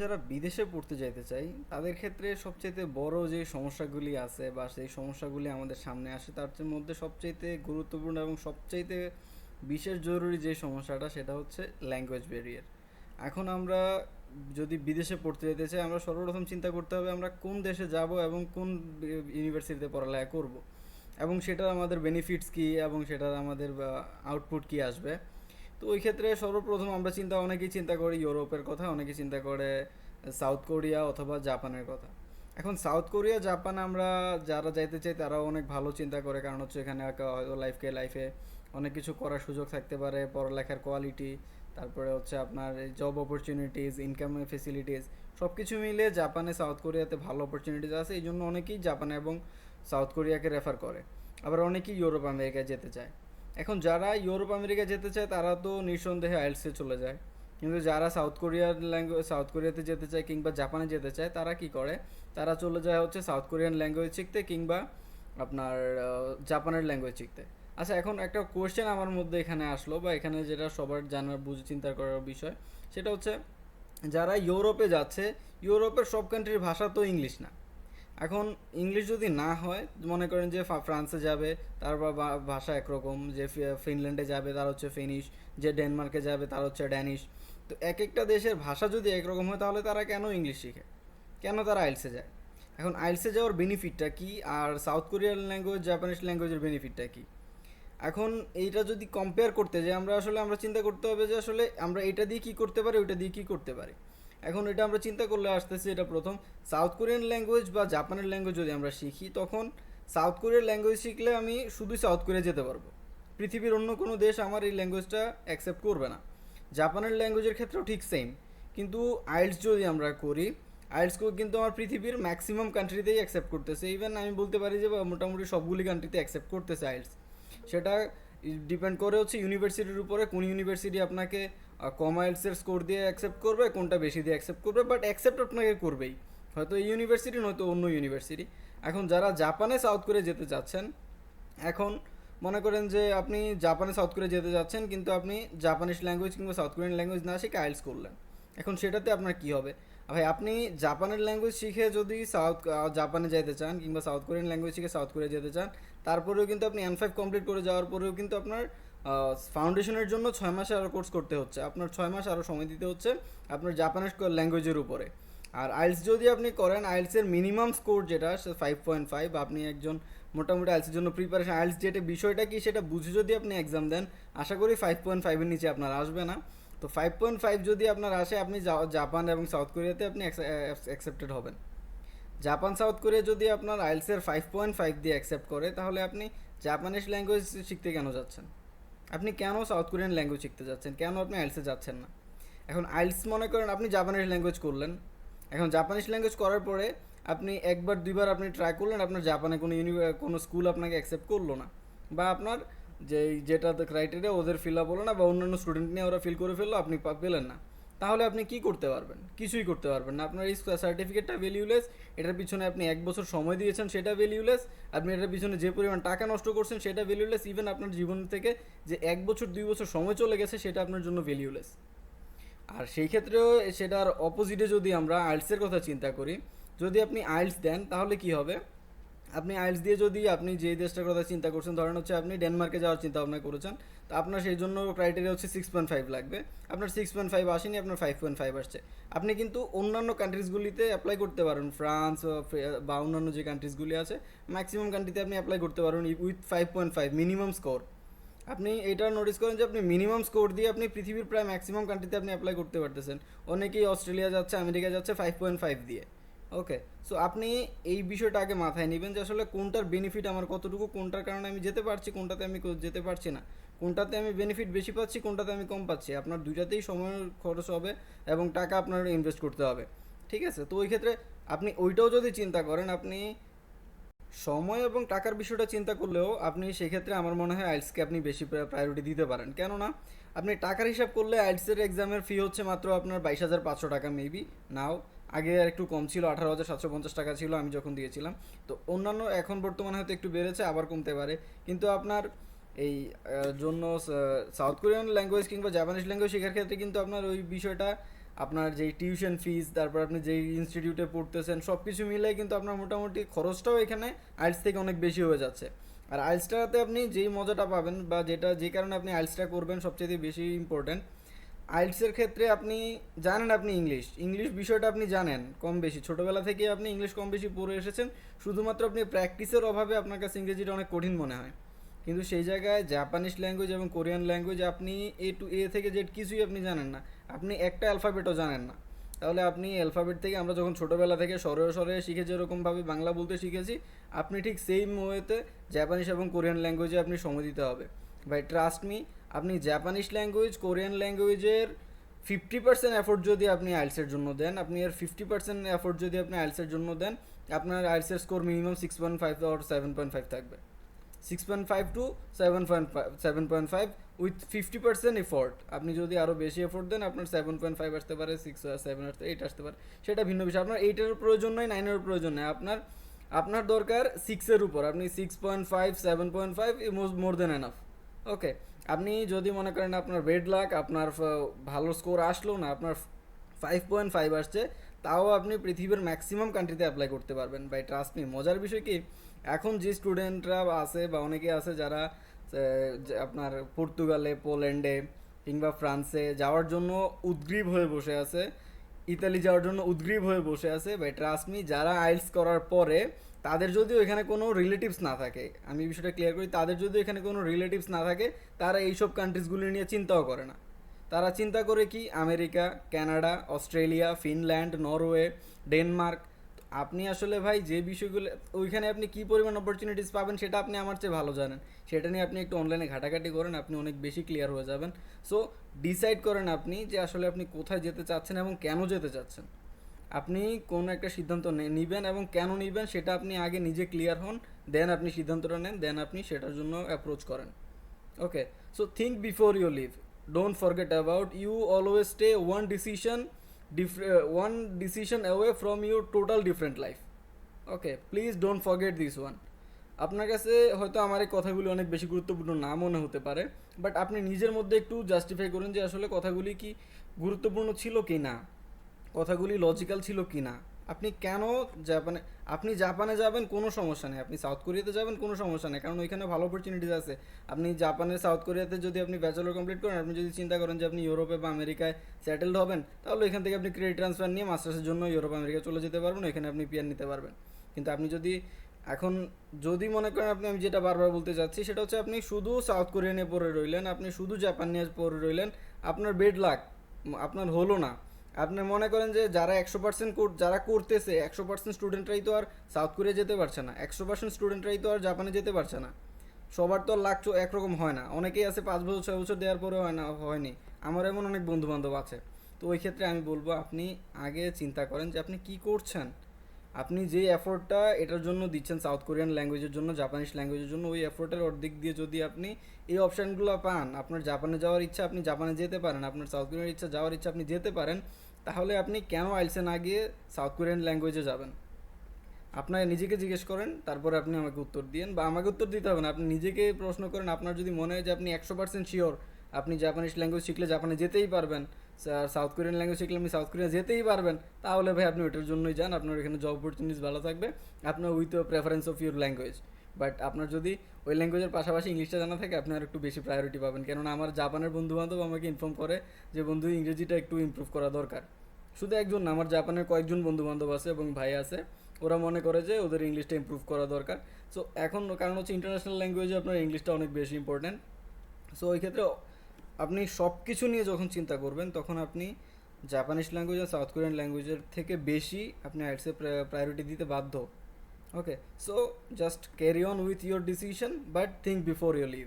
যারা বিদেশে পড়তে যাইতে চাই তাদের ক্ষেত্রে সবচাইতে বড় যে সমস্যাগুলি আছে বা সেই সমস্যাগুলি আমাদের সামনে আসে তার মধ্যে সবচাইতে গুরুত্বপূর্ণ এবং সবচাইতে বিশেষ জরুরি যে সমস্যাটা সেটা হচ্ছে ল্যাঙ্গুয়েজ ব্যারিয়ার। এখন আমরা যদি বিদেশে পড়তে যেতে চাই আমরা সর্বপ্রথম চিন্তা করতে হবে আমরা কোন দেশে যাব এবং কোন ইউনিভার্সিটিতে পড়ালেখা করব এবং সেটার আমাদের বেনিফিটস কী এবং সেটার আমাদের আউটপুট কী আসবে। তো ওই ক্ষেত্রে সর্বপ্রথম আমরা অনেকেই চিন্তা করি ইউরোপের কথা, অনেকেই চিন্তা করে সাউথ কোরিয়া অথবা জাপানের কথা। এখন সাউথ কোরিয়া জাপান আমরা যারা যাইতে চাই তারাও অনেক ভালো চিন্তা করে, কারণ হচ্ছে এখানে হয়তো লাইফে অনেক কিছু করার সুযোগ থাকতে পারে, পড়ালেখার কোয়ালিটি, তারপরে হচ্ছে আপনার জব অপরচুনিটিস, ইনকাম ফেসিলিটিস, সব কিছু মিলে জাপানে সাউথ কোরিয়াতে ভালো অপরচুনিটিস আছে। এই জন্য অনেকেই জাপানে এবং সাউথ কোরিয়াকে রেফার করে। আবার অনেকেই ইউরোপ আমেরিকায় যেতে চায়। এখন যারা ইউরোপ আমেরিকা যেতে চায় তারা তো নিঃসন্দেহে আইএলটিএসে চলে যায়, কিন্তু যারা সাউথ কোরিয়াতে যেতে চায় কিংবা জাপানে যেতে চায় তারা কি করে, তারা চলে যায় হচ্ছে সাউথ কোরিয়ান ল্যাঙ্গুয়েজ শিখতে কিংবা আপনার জাপানের ল্যাঙ্গুয়েজ শিখতে। আচ্ছা, এখন একটা কোয়েশ্চেন আমার মধ্যে এখানে আসলো বা এখানে যেটা সবার জানার বুঝে চিন্তা করার বিষয়, সেটা হচ্ছে যারা ইউরোপে যাচ্ছে, ইউরোপের সব কান্ট্রির ভাষা তো ইংলিশ না। এখন ইংলিশ যদি না হয়, মনে করেন যে ফ্রান্সে যাবে তার ভাষা একরকম, যে ফিনল্যান্ডে যাবে তার হচ্ছে ফিনিশ, যে ডেনমার্কে যাবে তার হচ্ছে ড্যানিশ। তো এক একটা দেশের ভাষা যদি একরকম হয় তাহলে তারা কেন ইংলিশ শিখে, কেন তারা আইলসে যায়? এখন আইলসে যাওয়ার বেনিফিটটা কি, আর সাউথ কোরিয়ান ল্যাঙ্গুয়েজ জাপানিজ ল্যাঙ্গুয়েজের বেনিফিটটা কি? এখন এইটা যদি কম্পেয়ার করতে যাই আমরা চিন্তা করতে হবে যে আসলে আমরা এটা দিয়ে কী করতে পারি, ওইটা দিয়ে কী করতে পারি। এখন এটা আমরা চিন্তা করলে আসতেছি, এটা প্রথম সাউথ কোরিয়ান ল্যাঙ্গুয়েজ বা জাপানের ল্যাঙ্গুয়েজ যদি আমরা শিখি, তখন সাউথ কোরিয়ার ল্যাঙ্গুয়েজ শিখলে আমি শুধুই সাউথ কোরিয়া যেতে পারবো, পৃথিবীর অন্য কোনো দেশ আমার এই ল্যাঙ্গুয়েজটা অ্যাকসেপ্ট করবে না। জাপানের ল্যাঙ্গুয়েজের ক্ষেত্রেও ঠিক সেম। কিন্তু আইএলটিএস যদি আমরা করি, আইএলটিএসকেও কিন্তু আমার পৃথিবীর ম্যাক্সিমাম কান্ট্রিতেই অ্যাকসেপ্ট করতেছে, ইভেন আমি বলতে পারি যে মোটামুটি সবগুলি কান্ট্রিতে অ্যাকসেপ্ট করতেছে আইএলটিএস। সেটা ডিপেন্ড করে হচ্ছে ইউনিভার্সিটির উপরে, কোন ইউনিভার্সিটি আপনাকে কম আইএলটিএসের স্কোর দিয়ে অ্যাকসেপ্ট করবে, কোনটা বেশি দিয়ে অ্যাকসেপ্ট করবে, বাট অ্যাকসেপ্ট আপনাকে করবেই, হয়তো এই ইউনিভার্সিটি নয়তো অন্য ইউনিভার্সিটি। এখন যারা জাপানে সাউথ কোরিয়া যেতে চাচ্ছেন, এখন মনে করেন যে আপনি জাপানে সাউথ কোরিয়া যেতে যাচ্ছেন কিন্তু আপনি জাপানিজ ল্যাঙ্গুয়েজ কিংবা সাউথ কোরিয়ান ল্যাঙ্গুয়েজ না শিখে আইএলটিএস করলেন। এখন সেটাতে আপনার কি হবে? ভাই, আপনি জাপানের ল্যাঙ্গুয়েজ শিখে যদি জাপানে যেতে চান কিংবা সাউথ কোরিয়ান ল্যাঙ্গুয়েজ শিখে সাউথ কোরিয়া যেতে চান, তারপরেও কিন্তু আপনি N5 কমপ্লিট করে যাওয়ার পরেও কিন্তু আপনার ফাউন্ডেশনের জন্য 6 মাসে আরও কোর্স করতে হচ্ছে, আপনার 6 মাস আরও সময় দিতে হচ্ছে আপনার জাপানিজ ল্যাঙ্গুয়েজের উপরে। আর আইএলটিএস যদি আপনি করেন, আইএলটিএসের মিনিমাম স্কোর যেটা 5.5, আপনি একজন মোটামুটি আইএলটিএসের জন্য প্রিপারেশন, আইএলটিএস যেটা বিষয়টা কি সেটা বুঝে যদি আপনি এক্সাম দেন, আশা করি 5.5-এর নিচে আপনার আসবে না। তো 5.5 যদি আপনার আসে, আপনি জাপান এবং সাউথ কোরিয়াতে আপনি অ্যাকসেপ্টেড হবেন। জাপান সাউথ কোরিয়া যদি আপনার আইএলটিএসের 5.5 দিয়ে অ্যাকসেপ্ট করে, তাহলে আপনি জাপানিজ ল্যাঙ্গুয়েজ শিখতে কেন যাচ্ছেন? আপনি কেন সাউথ কোরিয়ান ল্যাঙ্গুয়েজ শিখতে যাচ্ছেন? কেন আপনি আইএলটিএসে যাচ্ছেন না? এখন আইএলটিএস মনে করেন আপনি জাপানিজ ল্যাঙ্গুয়েজ করলেন, এখন জাপানিজ ল্যাঙ্গুয়েজ করার পরে আপনি একবার দুইবার আপনি ট্রাই করলেন, আপনার জাপানে কোনো স্কুল আপনাকে অ্যাকসেপ্ট করলো না, বা আপনার যেটা ক্রাইটেরিয়া ওদের ফিল আপ হলো না, বা অন্যান্য স্টুডেন্ট নিয়ে ওরা ফিল করে ফেললো, আপনি পেলেন না, তাহলে আপনি কি করতে পারবেন? কিছুই করতে পারবেন না। আপনার এই সার্টিফিকেটটা ভ্যালিউলেস, এটার পিছনে আপনি 1 বছর সময় দিয়েছেন সেটা ভ্যালিউলেস, আপনি এটার পিছনে যে পরিমাণ টাকা নষ্ট করছেন সেটা ভ্যালিউলেস, ইভেন আপনার জীবন থেকে যে 1 বছর 2 বছর সময় চলে গেছে সেটা আপনার জন্য ভ্যালিউলেস। আর সেই ক্ষেত্রেও সেটার অপোজিটে যদি আমরা আইএলটিএসের কথা চিন্তা করি, যদি আপনি আইএলটিএস দেন তাহলে কি হবে? আপনি আইএলটিএস দিয়ে যদি আপনি যে দেশটার কথা চিন্তা করছেন, ধরেন হচ্ছে আপনি ডেনমার্কে যাওয়ার চিন্তা ভাবনা করেছেন, তো আপনার সেই জন্য ক্রাইটেরিয়া হচ্ছে 6.5 লাগবে, আপনার 6.5 আসেনি, আপনার 5.5 আসছে। আপনি কিন্তু অন্যান্য কান্ট্রিজগুলিতে অ্যাপ্লাই করতে পারেন, ফ্রান্স বা অন্যান্য যে কান্ট্রিজগুলি আছে ম্যাক্সিমাম কান্ট্রিতে আপনি অ্যাপ্লাই করতে পারবেন উইথ 5.5 মিনিমাম স্কোর। আপনি এটা নোটিস করেন যে আপনি মিনিমাম স্কোর দিয়ে আপনি পৃথিবীর প্রায় ম্যাক্সিমাম কান্ট্রিতে আপনি অ্যাপ্লাই করতে পারতেছেন। অনেকেই অস্ট্রেলিয়া যাচ্ছে, আমেরিকা যাচ্ছে 5.5 দিয়ে। ওকে, সো আপনি এই বিষয়টা আগে মাথায় নেবেন যে আসলে কোনটার বেনিফিট আমার কতটুকু, কোনটার কারণে আমি যেতে পারছি, কোনটাতে আমি যেতে পারছি না, কোনটাতে আমি বেনিফিট বেশি পাচ্ছি, কোনটাতে আমি কম পাচ্ছি। আপনার দুইটাতেই সময় খরচ হবে এবং টাকা আপনার ইনভেস্ট করতে হবে। ঠিক আছে, তো ওই ক্ষেত্রে আপনি ওইটাও যদি চিন্তা করেন, আপনি সময় এবং টাকার বিষয়টা চিন্তা করলেও আপনি সেক্ষেত্রে আমার মনে হয় আইএলটিএসকে আপনি বেশি প্রায়োরিটি দিতে পারেন। কেননা আপনি টাকার হিসাব করলে আইএলটিএসের এক্সামের ফি হচ্ছে মাত্র আপনার 22,500 টাকা, মেবি নাও, আগে আর একটু কম ছিল, 18,750 টাকা ছিল আমি যখন দিয়েছিলাম। তো অন্যান্য এখন বর্তমানে হয়তো একটু বেড়েছে, আবার কমতে পারে। কিন্তু আপনার এই জন্য সাউথ কোরিয়ান ল্যাঙ্গুয়েজ কিংবা জাপানিজ ল্যাঙ্গুয়েজ শেখার ক্ষেত্রে কিন্তু আপনার ওই বিষয়টা আপনার যেই টিউশন ফিজ, তারপর আপনি যেই ইনস্টিটিউটে পড়তেছেন, সব কিছু মিলে কিন্তু আপনার মোটামুটি খরচটাও এখানে আইএলটিএস থেকে অনেক বেশি হয়ে যাচ্ছে। আর আইএলটিএসটাতে আপনি যেই মজাটা পাবেন বা যে কারণে আপনি আইএলটিএসটা করবেন সবচেয়ে বেশি ইম্পর্ট্যান্ট, আইএলটিএসের ক্ষেত্রে আপনি জানেন, আপনি ইংলিশ বিষয়টা আপনি জানেন কম বেশি, ছোটোবেলা থেকে আপনি ইংলিশ কম বেশি পড়ে এসেছেন, শুধুমাত্র আপনি প্র্যাকটিসের অভাবে আপনার কাছে ইংরেজিটা অনেক কঠিন মনে হয়। কিন্তু সেই জায়গায় জাপানিজ ল্যাঙ্গুয়েজ এবং কোরিয়ান ল্যাঙ্গুয়েজ আপনি এ থেকে জেড কিছুই আপনি জানেন না, আপনি একটা অ্যালফাবেটও জানেন না, তাহলে আপনি অ্যালফাবেট থেকে আমরা যখন ছোটোবেলা থেকে সরে সরে শিখে যেরকমভাবে বাংলা বলতে শিখেছি, আপনি ঠিক সেম ওয়েতে জাপানিজ এবং কোরিয়ান ল্যাঙ্গুয়েজে আপনি সময় দিতে হবে। ভাই ট্রাস্ট মি, আপনি জাপানিজ ল্যাঙ্গুয়েজ কোরিয়ান ল্যাঙ্গুয়েজের 50% এফোর্ট যদি আপনি আইএলটিএসের জন্য দেন, আপনি এর 50% এফোর্ট যদি আপনি আইএলটিএসের জন্য দেন, আপনার আইএলটিএসের স্কোর মিনিমাম 6.5 অর 7.5 থাকবে। 6.5 টু 7.5 উইথ 50% এফোর্ট। আপনি যদি আরও বেশি এফোর্ট দেন, আপনার 7.5 আসতে পারে, 6, 7 আসতে, 8 আসতে পারে, সেটা ভিন্ন বিষয়। আপনার 8-এর প্রয়োজন নয়, 9-এর প্রয়োজন নেই, আপনার দরকার 6-এর উপর। আপনি 6.5, 7.5 মোর দেন এনাফ। ওকে, আপনি যদি মনে করেন আপনার বেড লাক, আপনার ভালো স্কোর আসলো না, আপনার 5.5 আসছে, তাও আপনি পৃথিবীর ম্যাক্সিমাম কান্ট্রিতে অ্যাপ্লাই করতে পারবেন। বাই ট্রাস্ট মি, মজার বিষয় কি, এখন যে স্টুডেন্টরা আছে বা অনেকে আছে যারা আপনার পর্তুগালে, পোল্যান্ডে কিংবা ফ্রান্সে যাওয়ার জন্য উদ্গ্রীব হয়ে বসে আছে, ইতালি যাওয়ার জন্য উদ্গ্রীব হয়ে বসে আছে, বাই ট্রাস্ট মি, যারা আইএলটিএস করার পরে তাদের যদিও এখানে কোনো রিলেটিভস না থাকে, আমি বিষয়টা ক্লিয়ার করি, তাদের যদিও এখানে কোনো রিলেটিভস না থাকে, তারা এইসব কান্ট্রিজগুলি নিয়ে চিন্তাও করে না। তারা চিন্তা করে কি, America, Canada, Australia, Finland, Norway, Denmark. আপনি আসলে ভাই যে বিষয়গুলো ওইখানে আপনি কী পরিমাণ অপরচুনিটিস পাবেন সেটা আপনি আমার চেয়ে ভালো জানেন, সেটা নিয়ে আপনি একটু অনলাইনে ঘাটাঘাটি করেন, আপনি অনেক বেশি ক্লিয়ার হয়ে যাবেন। সো ডিসাইড করেন আপনি যে আসলে আপনি কোথায় যেতে চাচ্ছেন এবং কেন যেতে চাচ্ছেন। আপনি কোন একটা সিদ্ধান্ত নেবেন এবং কেন নেবেন সেটা আপনি আগে নিজে ক্লিয়ার হন, দেন আপনি সিদ্ধান্তটা নেন, দেন আপনি সেটার জন্য অ্যাপ্রোচ করেন। Okay, so think before you leave, don't forget about, you always stay one decision away from your total different life. Okay, please don't forget this one. আপনার কাছে হয়তো আমার এই কথাগুলি অনেক বেশি গুরুত্বপূর্ণ না মনে হতে পারে, বাট আপনি নিজের মধ্যে একটু জাস্টিফাই করুন যে আসলে কথাগুলি কি গুরুত্বপূর্ণ ছিল কি না, কথাগুলি লজিক্যাল ছিল কি না। আপনি কেন জাপানে, আপনি জাপানে যাবেন কোনো সমস্যা নেই, আপনি সাউথ কোরিয়াতে যাবেন কোনো সমস্যা নেই, কারণ ওইখানে ভালো অপরচুনিটিস আছে। আপনি জাপানে, সাউথ কোরিয়াতে যদি আপনি ব্যাচেলর কমপ্লিট করেন, আপনি যদি চিন্তা করেন যে আপনি ইউরোপে বা আমেরিকায় সেটেলড হবেন, তাহলে এখান থেকে আপনি ক্রেডিট ট্রান্সফার নিয়ে মাস্টার্সের জন্য ইউরোপ আমেরিকা চলে যেতে পারবেন, এখানে আপনি পিআর নিতে পারবেন। কিন্তু আপনি এখন যদি মনে করেন, আমি যেটা বারবার বলতে চাচ্ছি সেটা হচ্ছে, আপনি শুধু সাউথ কোরিয়া নিয়ে পড়ে রইলেন, আপনি শুধু জাপান নিয়ে পড়ে রইলেন, আপনার বেড লাক, আপনার হলো না। আপনি মনে করেন যে যারা 100% যারা করতেছে 100% স্টুডেন্টরাই তো আর সাউথ কোরিয়া যেতে পারছে না, 100% স্টুডেন্টরাই তো আর জাপানে যেতে পারছে না, সবার তো আর লাখ একরকম হয় না, অনেকেই আছে 5 বছর 6 বছর দেওয়ার পরে হয়নি। আমার এমন অনেক বন্ধু বান্ধব আছে। তো ওই ক্ষেত্রে আমি বলবো, আপনি আগে চিন্তা করেন যে আপনি কি করছেন, আপনি যে এফোর্টটা এটার জন্য দিচ্ছেন, সাউথ কোরিয়ান ল্যাঙ্গুয়েজের জন্য, জাপানিজ ল্যাঙ্গুয়েজের জন্য, ওই এফোর্টের অর্ধেক দিয়ে যদি আপনি এই অপশানগুলো পান, আপনার জাপানে যাওয়ার ইচ্ছা, আপনি জাপানে যেতে পারেন, আপনার সাউথ কোরিয়ার ইচ্ছা যাওয়ার ইচ্ছা, আপনি যেতে পারেন, তাহলে আপনি কেন আইএলটিএসে না গিয়ে সাউথ কোরিয়ান ল্যাঙ্গুয়েজে যাবেন? আপনার নিজেকে জিজ্ঞেস করেন, তারপরে আপনি আমাকে উত্তর দিন, বা আমাকে উত্তর দিতে হবে না, আপনি নিজেকে প্রশ্ন করেন। আপনার যদি মনে হয় যে আপনি 100% শিওর আপনি জাপানিজ ল্যাঙ্গুয়েজ শিখলে জাপানে যেতেই পারবেন, সাউথ কোরিয়ান ল্যাঙ্গুয়েজ শিখলে আপনি সাউথ কোরিয়া যেতেই পারবেন, তাহলে ভাই আপনি ওইটার জন্যই যান, আপনার এখানে জব অপরচুনিটিস ভালো থাকবে, আপনার with preference of your language. But আপনার যদি ওই ল্যাঙ্গুয়েজের পাশাপাশি ইংলিশটা জানা থাকে, আপনি আর একটু বেশি প্রায়োরিটি পাবেন। কেননা আমার জাপানের বন্ধুবান্ধব আমাকে ইনফর্ম করে যে বন্ধু, ইংরেজিটা একটু ইমপ্রুভ করা দরকার। শুধু একজন না, আমার জাপানের কয়েকজন বন্ধুবান্ধব আছে এবং ভাই আছে, ওরা মনে করে যে ওদের ইংলিশটা ইমপ্রুভ করা দরকার। সো এখন কারণ হচ্ছে ইন্টারন্যাশনাল ল্যাঙ্গুয়েজে আপনার ইংলিশটা অনেক বেশি ইম্পর্ট্যান্ট। সো ওই ক্ষেত্রে আপনি সব কিছু নিয়ে যখন চিন্তা করবেন, তখন আপনি জাপানিজ ল্যাঙ্গুয়েজ আর সাউথ কোরিয়ান ল্যাঙ্গুয়েজের থেকে বেশি আপনি আইএলটিএসে প্রায়োরিটি দিতে বাধ্য। Okay, so just carry on with your decision, but think before you leave.